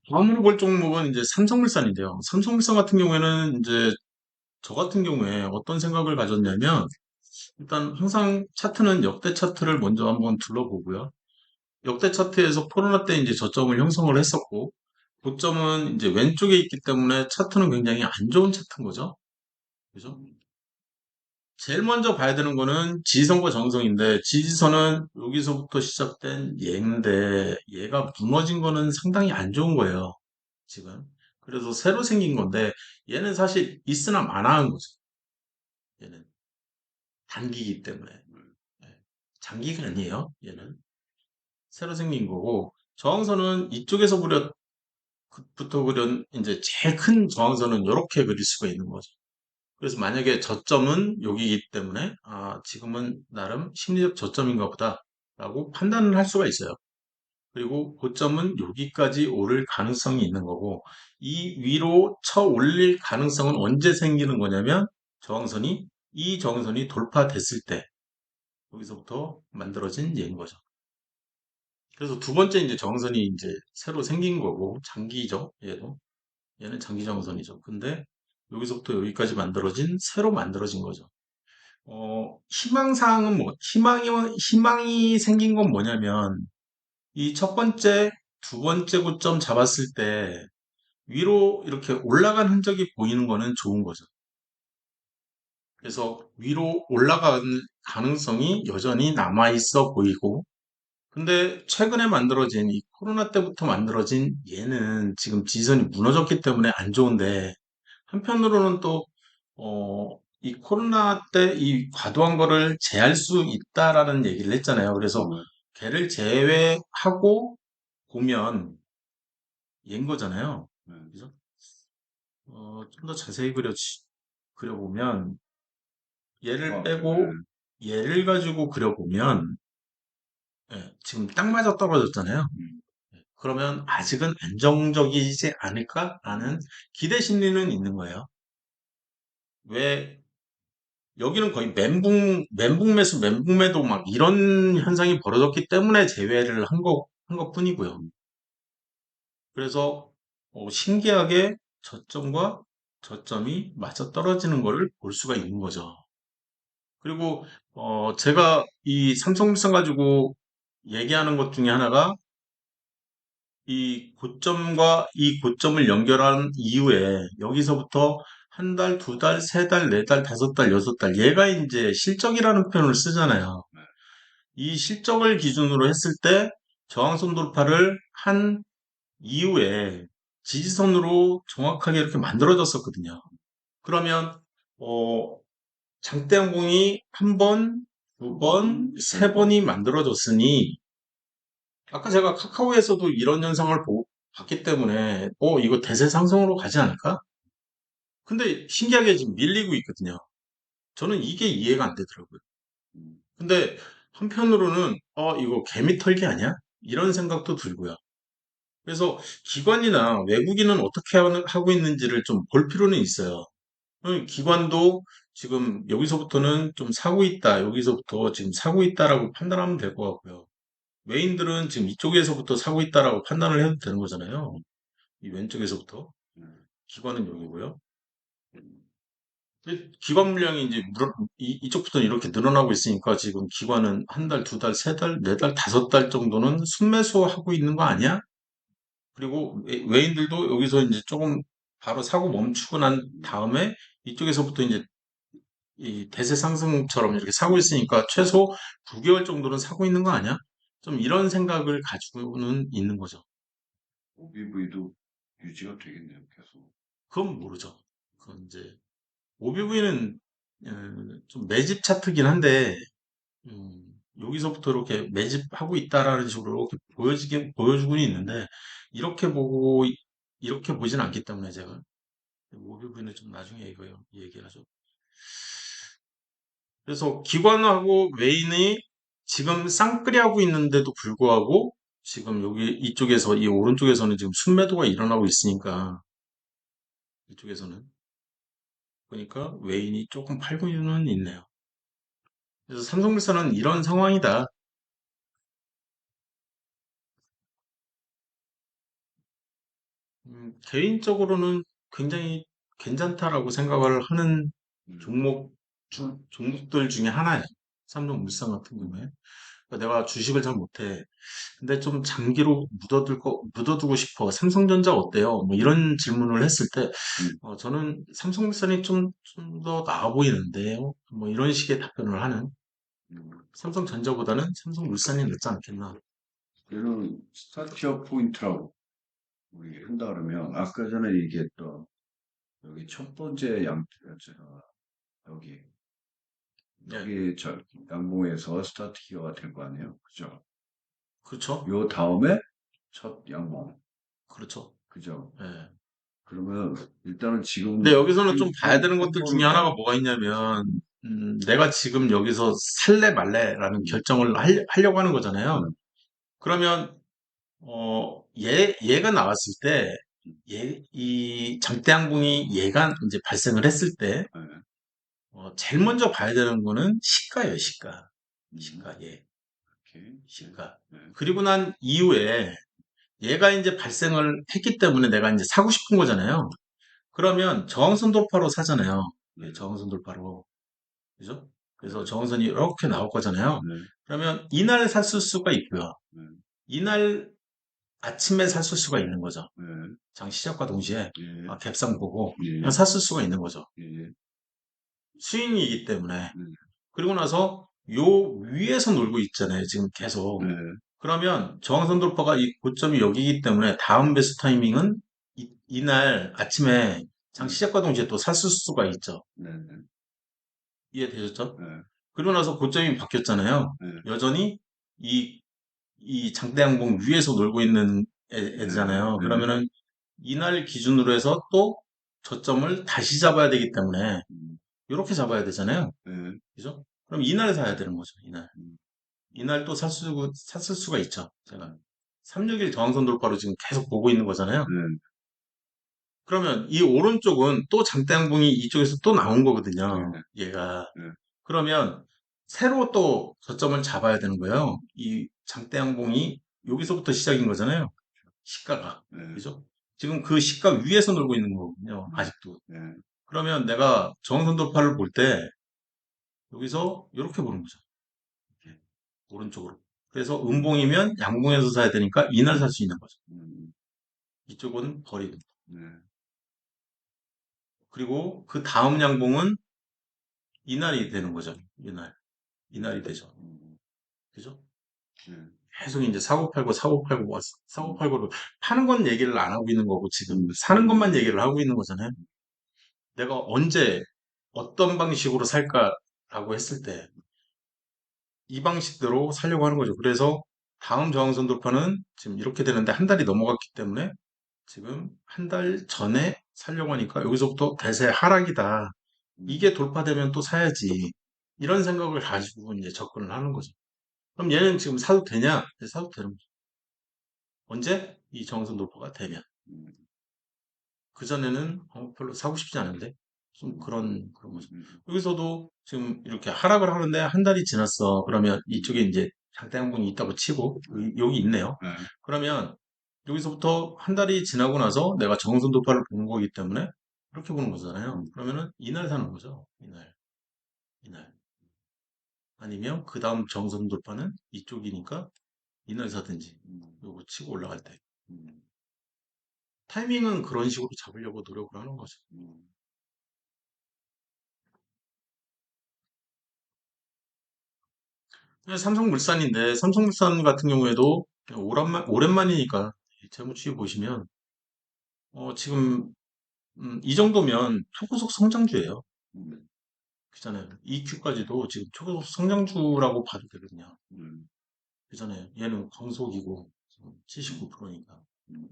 다음으로 볼 종목은 이제 삼성물산인데요. 삼성물산 같은 경우에는 이제 저 같은 경우에 어떤 생각을 가졌냐면 일단 항상 차트는 역대 차트를 먼저 한번 둘러보고요. 역대 차트에서 코로나 때 이제 저점을 형성을 했었고 고점은 이제 왼쪽에 있기 때문에 차트는 굉장히 안 좋은 차트인 거죠. 그죠? 제일 먼저 봐야 되는 거는 지지선과 정성인데 지지선은 여기서부터 시작된 얘인데 얘가 무너진 거는 상당히 안 좋은 거예요. 지금. 그래서 새로 생긴 건데 얘는 사실 있으나 마나한 거죠. 얘는 단기이기 때문에. 네. 장기가 아니에요. 얘는 새로 생긴 거고 저항선은 이쪽에서 부터 그린 이제 제일 큰 저항선은 이렇게 그릴 수가 있는 거죠. 그래서 만약에 저점은 여기이기 때문에 아 지금은 나름 심리적 저점인가 보다라고 판단을 할 수가 있어요. 그리고 고점은 여기까지 오를 가능성이 있는 거고 이 위로 쳐 올릴 가능성은 언제 생기는 거냐면 저항선이 이 저항선이 돌파됐을 때 여기서부터 만들어진 예인 거죠. 그래서 두 번째 이제 저항선이 이제 새로 생긴 거고 장기죠. 얘는 장기 저항선이죠. 근데 여기서부터 여기까지 만들어진 새로 만들어진 거죠. 희망사항은 희망이 생긴 건 뭐냐면 이 첫 번째, 두 번째 고점 잡았을 때 위로 이렇게 올라간 흔적이 보이는 거는 좋은 거죠. 그래서 위로 올라간 가능성이 여전히 남아있어 보이고, 근데 최근에 만들어진 이 코로나 때부터 만들어진 얘는 지금 지지선이 무너졌기 때문에 안 좋은데, 한편으로는 또, 이 코로나 때 이 과도한 거를 제할 수 있다라는 얘기를 했잖아요. 그래서 걔를 제외하고 보면 얘인 거잖아요. 그죠? 좀 더 자세히 그려보면, 얘를 빼고 얘를 가지고 그려보면, 예, 지금 딱 맞아 떨어졌잖아요. 그러면 아직은 안정적이지 않을까라는 기대 심리는 있는 거예요. 왜, 여기는 거의 멘붕 매수, 멘붕 매도 막 이런 현상이 벌어졌기 때문에 제외를 한 것뿐이고요. 그래서, 신기하게 저점과 저점이 맞아 떨어지는 것을 볼 수가 있는 거죠. 그리고 제가 이 삼성물산 가지고 얘기하는 것 중에 하나가 이 고점과 이 고점을 연결한 이후에 여기서부터 한 달, 두 달, 세 달, 네 달, 다섯 달, 여섯 달 얘가 이제 실적이라는 표현을 쓰잖아요. 이 실적을 기준으로 했을 때 저항선 돌파를 한 이후에 지지선으로 정확하게 이렇게 만들어졌었거든요. 그러면 어, 장대항공이 한 번, 두 번, 세 번이 만들어졌으니 아까 제가 카카오에서도 이런 현상을 봤기 때문에 이거 대세 상승으로 가지 않을까? 근데 신기하게 지금 밀리고 있거든요. 저는 이게 이해가 안 되더라고요. 근데 한편으로는 이거 개미 털기 아니야? 이런 생각도 들고요. 그래서 기관이나 외국인은 어떻게 하고 있는지를 좀 볼 필요는 있어요. 기관도 지금 여기서부터는 좀 사고 있다, 여기서부터 지금 사고 있다라고 판단하면 될 것 같고요. 외인들은 지금 이쪽에서부터 사고 있다라고 판단을 해도 되는 거잖아요. 이 왼쪽에서부터. 기관은 여기고요. 기관 물량이 이제 이쪽부터 이렇게 늘어나고 있으니까 지금 기관은 한 달, 두 달, 세 달, 네 달, 다섯 달 정도는 순매수하고 있는 거 아니야? 그리고 외인들도 여기서 이제 조금 바로 사고 멈추고 난 다음에 이쪽에서부터 이제 이 대세 상승처럼 이렇게 사고 있으니까 최소 9개월 정도는 사고 있는 거 아니야? 좀 이런 생각을 가지고는 있는 거죠. OBV도 유지가 되겠네요, 계속. 그건 모르죠. 그건 이제 OBV는 좀 매집 차트긴 한데 여기서부터 이렇게 매집하고 있다라는 식으로 이렇게 보여주고는 있는데 이렇게 이렇게 보진 않기 때문에 제가 OBV는 좀 나중에 이거요 얘기하죠. 그래서 기관하고 외인이 지금 쌍끌이하고 있는데도 불구하고 지금 여기 이쪽에서 이 오른쪽에서는 지금 순매도가 일어나고 있으니까 이쪽에서는 그러니까 외인이 조금 팔고는 있네요. 그래서 삼성물산은 이런 상황이다. 개인적으로는 굉장히 괜찮다라고 생각을 하는 음, 종목, 종목들 중에 하나예요. 삼성물산 같은 경우에. 그러니까 내가 주식을 잘 못해. 근데 좀 장기로 묻어두고 싶어. 삼성전자 어때요? 뭐 이런 질문을 했을 때, 음, 저는 삼성물산이 좀 더 나아 보이는데요. 뭐 이런 식의 답변을 하는 음. 삼성전자보다는 삼성물산이 낫지 않겠나. 얘는 스타트업 포인트라고 우리 한다 그러면 아까 전에 얘기했던 여기 첫 번째 여기 예, 여기 저 양봉에서 스타트 기어가 될 거 아니에요, 그죠? 그렇죠. 요 다음에 첫 양봉, 그렇죠. 그죠? 예. 그러면 일단은 근데 지금 여기서는 좀 봐야 되는 것들 중에 예, 하나가 뭐가 있냐면, 내가 지금 여기서 살래 말래라는 음, 결정을 하려고 하는 거잖아요. 음, 그러면, 얘가 나왔을 때, 이 장대양봉이 얘가 이제 발생을 했을 때, 예, 제일 먼저 봐야 되는 거는 시가예요, 시가. 음, 시가, 예, 오케이, 예, 시가. 예, 그리고 난 이후에 얘가 이제 발생을 했기 때문에 내가 이제 사고 싶은 거잖아요. 그러면 저항선 돌파로 사잖아요. 네, 예, 저항선 돌파로. 그죠? 네, 그래서 저항선이 이렇게 나올 거잖아요. 네, 그러면 이날 샀을 수가 있고요. 네, 이날 아침에 샀을 수가 있는 거죠. 네, 장 시작과 동시에 예, 갭상 보고 그냥 예, 샀을 수가 있는 거죠. 예, 스윙이기 때문에. 네, 그리고 나서 요 위에서 놀고 있잖아요. 지금 네, 계속. 그러면 저항선 돌파가 이 고점이 여기이기 때문에 다음 베스트 타이밍은 이날 아침에 장 네, 시작과 동시에 또 샀을 수가 있죠. 네, 네, 이해되셨죠? 네, 그리고 나서 고점이 바뀌었잖아요. 네, 여전히 이, 이 장대양봉 위에서 놀고 있는 네, 애잖아요. 네, 그러면은 이날 기준으로 해서 또 저점을 다시 잡아야 되기 때문에 음, 이렇게 잡아야 되잖아요. 네, 그죠? 그럼 이날 사야 되는 거죠. 이날. 음, 이날 또 샀을 수가 있죠. 제가 361 저항선 돌파로 지금 계속 보고 있는 거잖아요. 네, 그러면 이 오른쪽은 또 장대양봉이 이쪽에서 또 나온 네, 거거든요. 얘가. 네, 그러면 새로 또 저점을 잡아야 되는 거예요. 이 장대양봉이 여기서부터 시작인 거잖아요. 시가가. 네, 그죠? 지금 그 시가 위에서 놀고 있는 거거든요. 네, 아직도. 네, 그러면 내가 저항선 돌파를 볼 때 여기서 이렇게 보는 거죠. 이렇게 오른쪽으로. 그래서 음봉이면 양봉에서 사야 되니까 이날 살 수 있는 거죠. 음, 이쪽은 버리고. 네, 그리고 그 다음 양봉은 이날이 되는 거죠. 이날이 되죠. 음, 그죠? 네, 계속 이제 사고팔고 사고팔고 음, 사고팔고를 파는 건 얘기를 안 하고 있는 거고 지금 사는 것만 음, 얘기를 하고 있는 거잖아요. 내가 언제 어떤 방식으로 살까라고 했을 때 이 방식대로 살려고 하는 거죠. 그래서 다음 저항선 돌파는 지금 이렇게 되는데 한 달이 넘어갔기 때문에 지금 한 달 전에 살려고 하니까 여기서부터 대세 하락이다. 음, 이게 돌파되면 또 사야지. 이런 생각을 가지고 이제 접근을 하는 거죠. 그럼 얘는 지금 사도 되냐? 네, 사도 되는 거죠. 언제? 이 저항선 돌파가 되면. 음, 그전에는 별로 사고 싶지 않은데 좀 음, 그런 거죠. 음, 여기서도 지금 이렇게 하락을 하는데 한 달이 지났어. 그러면 음, 이쪽에 이제 장대양봉이 있다고 치고 네, 여기 있네요. 네, 그러면 여기서부터 한 달이 지나고 나서 내가 정선 돌파를 본 거기 때문에 이렇게 보는 거잖아요. 음, 그러면은 이날 사는 거죠. 이날. 아니면 그 다음 정선 돌파는 이쪽이니까 이날 사든지 음, 요거 치고 올라갈 때. 음, 타이밍은 그런 식으로 잡으려고 노력을 하는 거죠. 음, 삼성물산인데 삼성물산 같은 경우에도 오랜만이니까 재무추이 보시면 지금 이 정도면 초고속 성장주예요. 음, 그잖아요. EQ까지도 지금 초고속 성장주라고 봐도 되거든요. 음, 그잖아요. 얘는 광속이고 79%니까 음.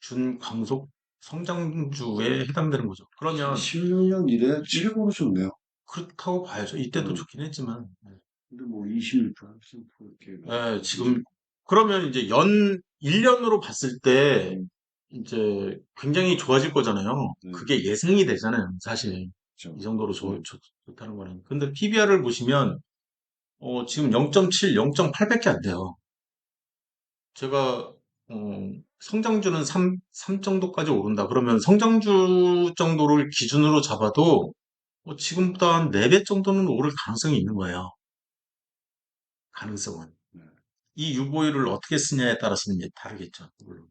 준광속 성장주에 해당되는 거죠. 그러면 16년 이래 최고로 좋네요. 그렇다고 봐야죠. 이때도 음, 좋긴 했지만 근데 뭐 21%, 30% 이렇게 예, 그죠? 지금 그러면 이제 1년으로 봤을 때 이제 굉장히 좋아질 거잖아요. 네, 그게 예상이 되잖아요. 사실 이 그죠? 정도로 네, 좋다는 거는. 근데 PBR을 보시면 지금 0.7, 0.8밖에 안 돼요. 제가 성장주는 3 정도까지 오른다. 그러면 성장주 정도를 기준으로 잡아도 지금보다 한 4배 정도는 오를 가능성이 있는 거예요. 가능성은. 네. 이 유보율을 어떻게 쓰냐에 따라서는 이제 다르겠죠. 물론.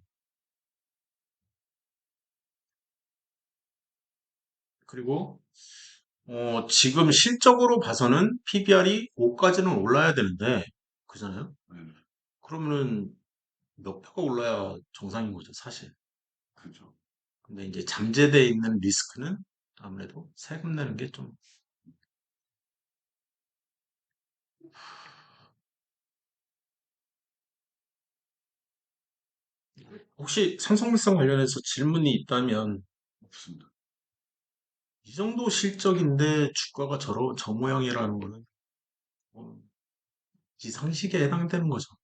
그리고 지금 실적으로 봐서는 PBR이 5까지는 올라야 되는데, 그잖아요? 네. 그러면은 몇 표가 올라야 정상인 거죠, 사실. 그죠. 근데 이제 잠재되어 있는 리스크는 아무래도 세금 내는 게 좀, 혹시 삼성물산 관련해서 질문이 있다면, 없습니다. 이 정도 실적인데 주가가 저 모양이라는 거는 어, 비상식에 해당되는 거죠.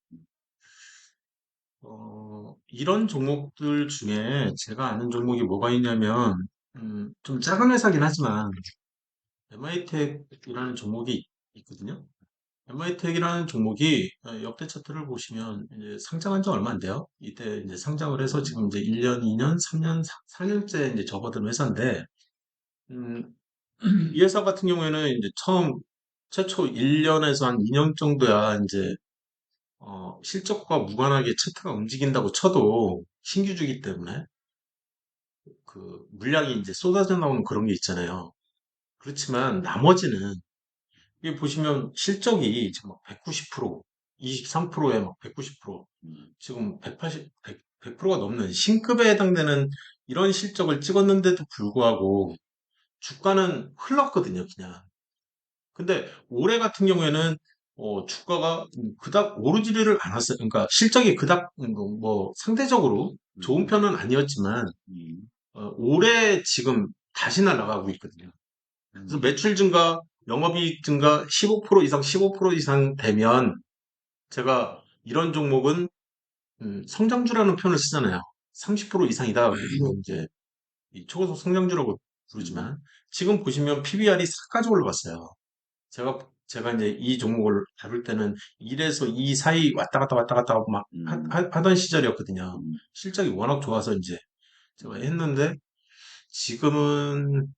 이런 종목들 중에 제가 아는 종목이 뭐가 있냐면, 좀 작은 회사긴 하지만, MI텍이라는 종목이 있거든요. MI텍이라는 종목이 역대 차트를 보시면 이제 상장한 지 얼마 안 돼요. 이때 이제 상장을 해서 지금 이제 1년, 2년, 3년, 4년째 이제 접어든 회사인데, 음, 이 회사 같은 경우에는 이제 최초 1년에서 한 2년 정도야 이제 실적과 무관하게 차트가 움직인다고 쳐도 신규주기 때문에 그 물량이 이제 쏟아져 나오는 그런 게 있잖아요. 그렇지만 나머지는 이게 보시면 실적이 지금 막 190%, 23%에 막 190%, 음, 지금 180, 100%가 넘는 신급에 해당되는 이런 실적을 찍었는데도 불구하고 주가는 흘렀거든요, 그냥. 근데 올해 같은 경우에는 주가가 그닥 오르지를 않았어요. 그러니까 실적이 그닥 뭐 상대적으로 좋은 음, 편은 아니었지만 음, 올해 지금 다시 날아가고 있거든요. 그래서 음, 매출 증가, 영업이익 증가 15% 이상, 15% 이상 되면 제가 이런 종목은 성장주라는 표현을 쓰잖아요. 30% 이상이다. 그리고 이제 이 초고속 성장주라고 음, 부르지만 지금 보시면 PBR이 4까지 올라갔어요. 제가 이제 이 종목을 다룰 때는 1에서 2 사이 왔다 갔다 왔다 갔다 하고 막 음, 던 시절이었거든요. 음, 실적이 워낙 좋아서 이제 제가 했는데 지금은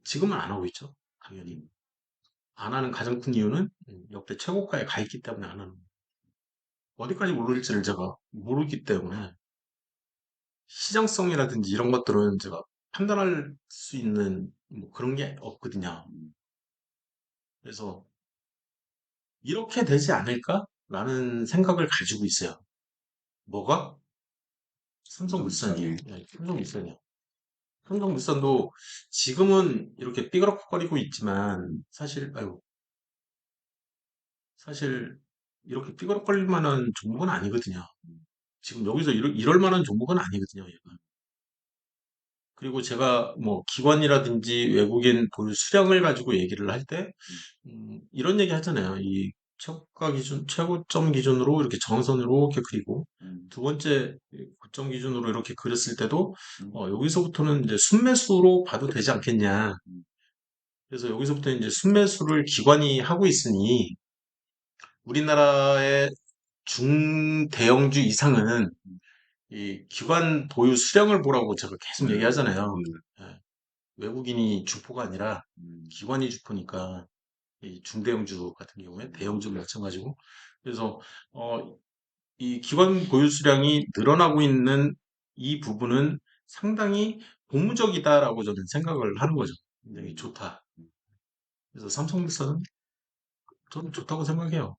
지금은 안 하고 있죠. 당연히. 안 하는 가장 큰 이유는 역대 최고가에 가 있기 때문에 안 하는 거예요. 어디까지 오를지를 제가 모르기 때문에 시장성이라든지 이런 것들은 제가 판단할 수 있는 뭐 그런 게 없거든요. 음. 그래서 이렇게 되지 않을까라는 생각을 가지고 있어요. 뭐가? 삼성물산이에요. 삼성물산이 네, 삼성물산이요. 삼성물산도 지금은 이렇게 삐그덕거리고 있지만 사실 이렇게 삐그덕거릴 만한 종목은 아니거든요. 지금 여기서 이럴 만한 종목은 아니거든요. 얘가. 그리고 제가 뭐 기관이라든지 외국인 보유 수량을 가지고 얘기를 할 때, 이런 얘기 하잖아요. 이 최고가 기준, 최고점 기준으로 이렇게 정선으로 이렇게 그리고, 음, 두 번째 고점 기준으로 이렇게 그렸을 때도, 음, 여기서부터는 이제 순매수로 봐도 되지 않겠냐. 음, 그래서 여기서부터 이제 순매수를 기관이 하고 있으니, 우리나라의 중대형주 이상은 이 기관 보유 수량을 보라고 제가 계속 네, 얘기하잖아요. 네, 예, 외국인이 주포가 아니라 음, 기관이 주포니까 이 중대형주 같은 경우에 대형주도 마찬가지고 그래서 어, 이 기관 보유 수량이 늘어나고 있는 이 부분은 상당히 고무적이다라고 저는 생각을 하는 거죠. 굉장히 음, 좋다. 그래서 삼성물산은 저는 좋다고 생각해요.